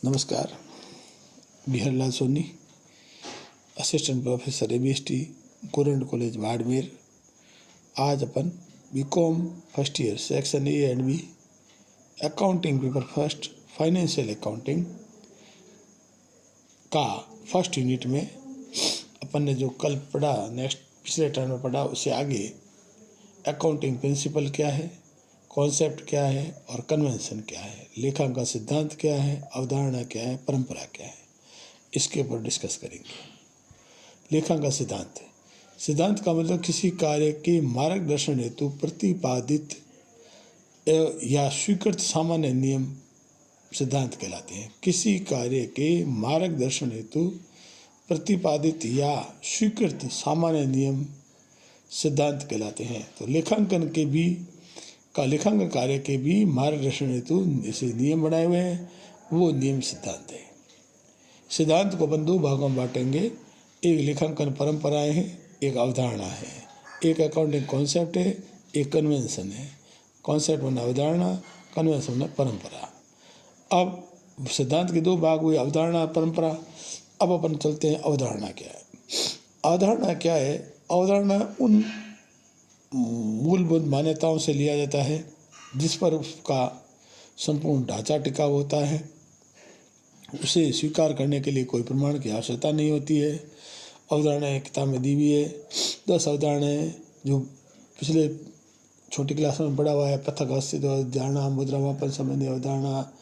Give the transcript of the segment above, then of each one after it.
नमस्कार। Biharlal Soni, assistant professor ABST, कोरंट college Barmer. आज अपन BCom first year section A and B accounting paper first financial accounting का first unit में अपन ने जो कल पढ़ा, नेक्स्ट पिछले टर्म में पढ़ा, उससे आगे अकाउंटिंग प्रिंसिपल क्या है, कॉन्सेप्ट क्या है और कन्वेंशन क्या है, लेखांकन सिद्धांत क्या है, अवधारणा क्या है, परंपरा क्या है, इसके ऊपर डिस्कस करेंगे। लेखांकन सिद्धांत, सिद्धांत का मतलब किसी कार्य के मार्गदर्शन हेतु प्रतिपादित या स्वीकृत सामान्य नियम सिद्धांत कहलाते हैं। किसी कार्य के मार्गदर्शन हेतु प्रतिपादित या स्वीकृत सामान्य नियम सिद्धांत कहलाते हैं। तो लेखांकन कार्य के भी मार्गदर्शन हेतु जैसे नियम बनाए हुए हैं, वो नियम सिद्धांत है। सिद्धांत को अपन दो भागों में बांटेंगे। एक लेखांकन परंपराएं हैं, एक अवधारणा है। एक अकाउंटिंग कॉन्सेप्ट है, एक कन्वेंशन है। कॉन्सेप्ट बना अवधारणा, कन्वेंशन बना परंपरा। अब सिद्धांत के दो भाग हुए, अवधारणा परंपरा। अब अपन चलते हैं अवधारणा क्या है। अवधारणा क्या है? अवधारणा उन मूलभूत मान्यताओं से लिया जाता है जिस पर उसका संपूर्ण ढांचा टिका होता है। उसे स्वीकार करने के लिए कोई प्रमाण की आवश्यकता नहीं होती है। अवधारणाएं किताब में दी हुई है। 10 अवधारणाएं जो पिछले छोटी क्लास में पढ़ा हुआ है। पृथक अस्तित्व अवधारणा, मुद्रा मापन संबंधी अवधारणा,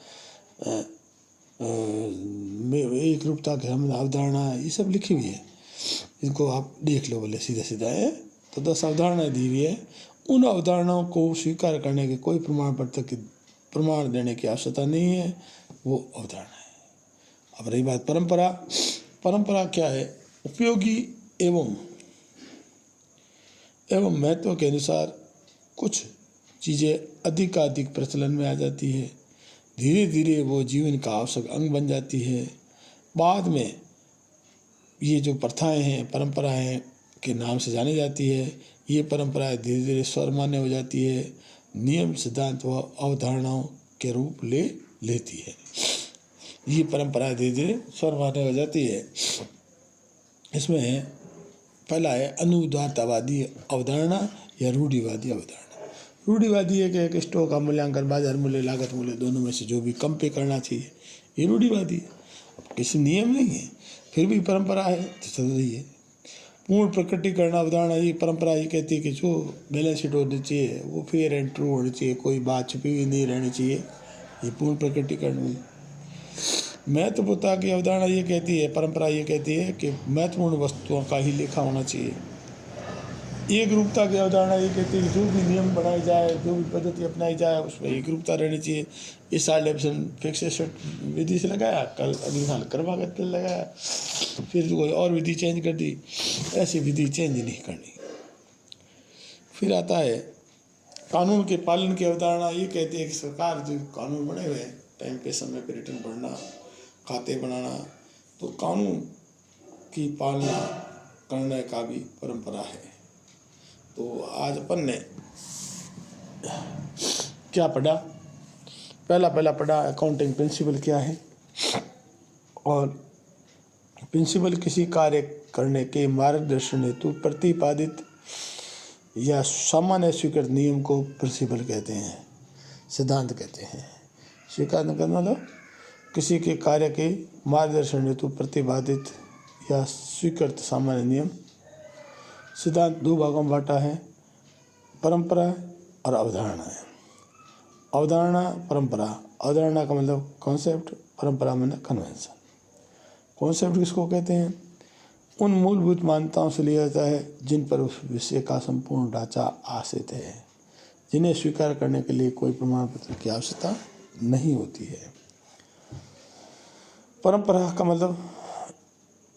एक रूपता के हम अवधारणा, ये सब लिखी हुई है। इनको आप देख लो बोले सीधा सीधा है। तो 10 अवधारणाएं दी हुई है। उन अवधारणाओं को स्वीकार करने के कोई प्रमाण देने की आवश्यकता नहीं है, वो अवधारणा है। अब रही बात परंपरा। परंपरा क्या है? उपयोगी एवं महत्व के अनुसार कुछ चीज़ें अधिक प्रचलन में आ जाती है। धीरे धीरे वो जीवन का आवश्यक अंग बन जाती है। बाद में ये जो प्रथाएं हैं, परंपराएं के नाम से जानी जाती है। ये परंपराएं धीरे धीरे सर्वमान्य हो जाती है, नियम सिद्धांत व अवधारणाओं के रूप ले लेती है। ये परंपराएं धीरे धीरे सर्वमान्य हो जाती है। इसमें पहला है अनुदारतावादी अवधारणा या रूढ़िवादी अवधारणा। रूढ़िवादी है कि एक स्टॉक का मूल्यांकन बाजार मूल्य, लागत मूल्य दोनों में से जो भी कम पे करना चाहिए, ये रूढ़िवादी है। अब किसी नियम नहीं है, फिर भी परंपरा है तो चल रही है। पूर्ण प्रकटीकरण अवधारणा, ये परंपरा ये कहती है कि जो बैलेंस शीट होनी चाहिए वो फेयर एंड ट्रू होनी चाहिए, कोई बात छुपी हुई नहीं रहनी चाहिए। ये पूर्ण प्रकटीकरण हुई। महत्वपूर्णता की अवधारणा ये कहती है, परंपरा ये कहती है कि महत्वपूर्ण वस्तुओं का ही लेखा होना चाहिए। एक रूपता की अवधारणा ये कहती है कि जो भी नियम बनाए जाए, जो भी पद्धति अपनाई जाए, उसमें एक रूपता रहनी चाहिए। इस साल एप्सन फिक्सेशन विधि से लगाया, कल अगले साल क्रमागत पे लगाया, फिर कोई और विधि चेंज कर दी। ऐसी विधि चेंज नहीं करनी। फिर आता है कानून के पालन की अवधारणा। ये कहती है कि सरकार जो कानून बने हुए हैं, टाइम पे समय पे रिटर्न भरना, खाते बनाना, तो कानून की पालना करने का भी परंपरा है। तो आज अपन ने क्या पढ़ा? पहला पढ़ा अकाउंटिंग प्रिंसिपल क्या है, और प्रिंसिपल किसी कार्य करने के मार्गदर्शन हेतु प्रतिपादित या सामान्य स्वीकृत नियम को प्रिंसिपल कहते हैं, सिद्धांत कहते हैं। स्वीकार करना मतलब किसी के कार्य के मार्गदर्शन हेतु प्रतिपादित या स्वीकृत सामान्य नियम। सिद्धांत दो भागों में बांटा है, परंपरा और अवधारणा है। अवधारणा, परंपरा। अवधारणा का मतलब कॉन्सेप्ट, परंपरा मतलब कन्वेंशन। कॉन्सेप्ट किसको कहते हैं? उन मूलभूत मान्यताओं से लिया जाता है जिन पर उस विषय का संपूर्ण ढांचा आश्रित है, जिन्हें स्वीकार करने के लिए कोई प्रमाण पत्र की आवश्यकता नहीं होती है। परंपरा का मतलब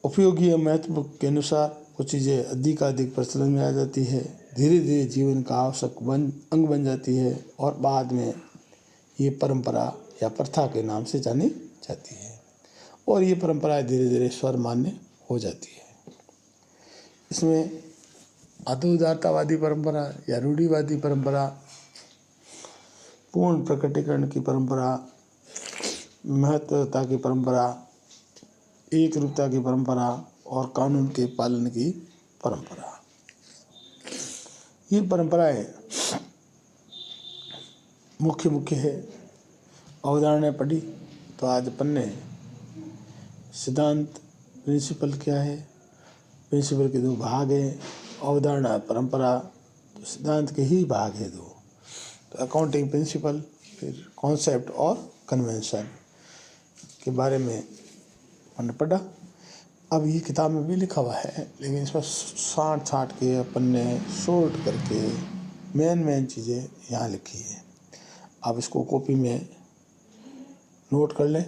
उपयोगी या महत्व के अनुसार कुछ चीज़ें अधिक प्रचलन में आ जाती है, धीरे धीरे जीवन का आवश्यक अंग बन जाती है, और बाद में ये परंपरा या प्रथा के नाम से जानी जाती है, और ये परंपराएं धीरे धीरे सर्वमान्य हो जाती है। इसमें अधोदारतावादी परंपरा या रूढ़िवादी परंपरा, पूर्ण प्रकटीकरण की परंपरा, महत्वता की परंपरा, एक रूपता की परंपरा और कानून के पालन की परंपरा। ये परंपराएं मुख्य है। अवधारणा पढ़ी तो आज अपन ने सिद्धांत, प्रिंसिपल क्या है, प्रिंसिपल के 2 भाग हैं, अवधारणा परंपरा, तो सिद्धांत के ही भाग है 2। तो अकाउंटिंग प्रिंसिपल, फिर कॉन्सेप्ट और कन्वेंशन के बारे में हमने पढ़ा। अब ये किताब में भी लिखा हुआ है, लेकिन इसमें छाँट के अपन ने शॉर्ट करके मेन चीज़ें यहाँ लिखी है। आप इसको कॉपी में नोट कर लें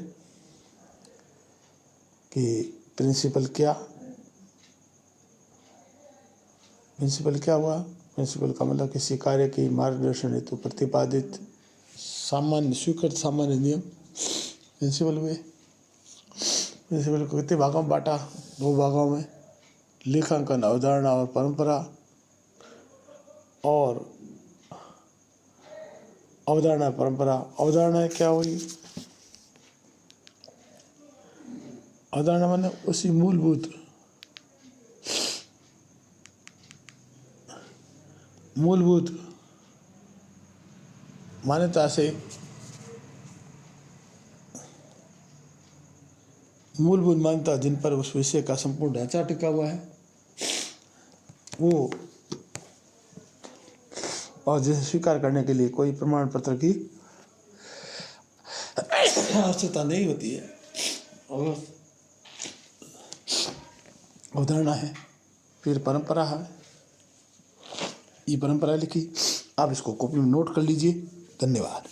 कि प्रिंसिपल क्या हुआ। प्रिंसिपल का मतलब किसी कार्य की मार्गदर्शन हेतु प्रतिपादित स्वीकृत सामान्य नियम प्रिंसिपल हुए। प्रिंसिपल को कितने भागों में बांटा? 2 भागों में, लेखांकन, अवधारणा और परंपरा। और अवधारणा परंपरा, अवधारणा क्या हुई? अवधारणा माने उसी मूलभूत मान्यता से, मूलभूत मान्यता जिन पर उस विषय का संपूर्ण ढांचा टिका हुआ है, वो, और जिसे स्वीकार करने के लिए कोई प्रमाण पत्र की आवश्यकता नहीं होती है, और अवधारणा है। फिर परंपरा है, ये परंपरा लिखी। आप इसको कॉपी में नोट कर लीजिए। धन्यवाद।